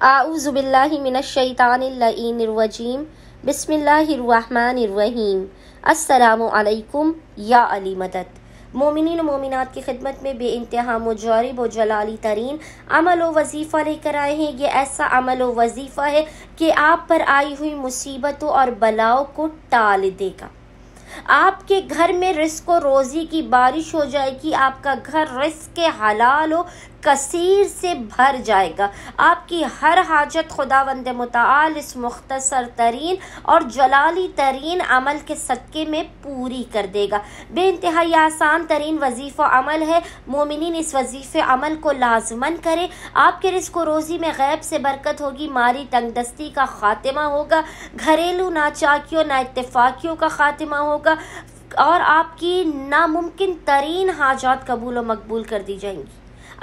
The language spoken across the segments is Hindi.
आऊज़ुबिल्लाहि मिनश्शैतानिर्रजीम बिस्मिल्लाहिर्रहमानिर्रहीम। अस्सलामु अलैकुम या अली मदद। मोमिनीन मोमिनात की खिदमत में बेइंतहा मुजारिब व जलाली तरीन अमल व वजीफ़ा लेकर आए हैं। ये ऐसा अमल व वजीफ़ा है कि आप पर आई हुई मुसीबतों और बलाओं को टाल देगा। आपके घर में रिस्क व रोज़ी की बारिश हो जाएगी। आपका घर रिस्क के हलाल व कसीर से भर जाएगा। आपकी हर हाजत खुदावंद मुताल इस मुख्तसर तरीन और जलाली तरीन अमल के सदक़े में पूरी कर देगा। बेइंतहाई आसान तरीन वजीफ़ा अमल है। मोमिनीन इस वजीफ़े अमल को लाजमन करें। आपके रिस्क व रोज़ी में गैब से बरकत होगी। माली तंगदस्ती का खात्मा होगा। घरेलू नाचाकियों नाइत्तेफाकियों का खात्मा होगा और आपकी नामुमकिन तरीन हाजात कबूल व मकबूल कर दी जाएंगी।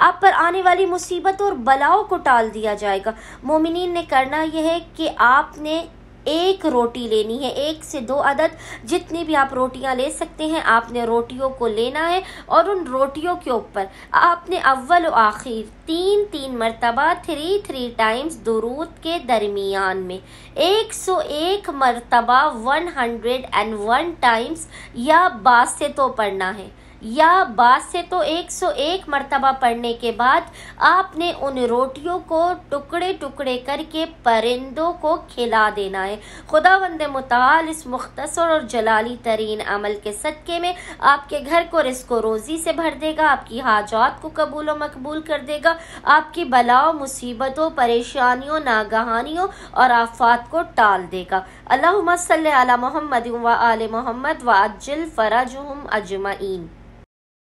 आप पर आने वाली मुसीबतों और बलाओं को टाल दिया जाएगा। मोमिनीन ने करना यह है कि आपने एक रोटी लेनी है, 1 से 2 अदद जितनी भी आप रोटियां ले सकते हैं। आपने रोटियों को लेना है और उन रोटियों के ऊपर आपने अव्वल व आखिर 3 मरतबा 3 टाइम्स दुरूद के दरमियान में 101 मरतबा 101 टाइम्स या बास से तो पढ़ना है या बास से तो 101 मरतबा पढ़ने के बाद आपने उन रोटियों को टुकड़े टुकड़े करके परिंदों को खिला देना है। खुदावंद मुताल इस मुख्तसर और जलाली तरीन अमल के सदक़े में आपके घर को रिस्क व रोज़ी से भर देगा। आपकी हाजात को कबूल व मकबूल कर देगा। आपकी बलाओं मुसीबतों परेशानियों नागहानियों और आफात को टाल देगा। अल्लाहुम्मा सल्ली अला मुहम्मद व आले मुहम्मद व अज्जिल फरजहुम अजमईन।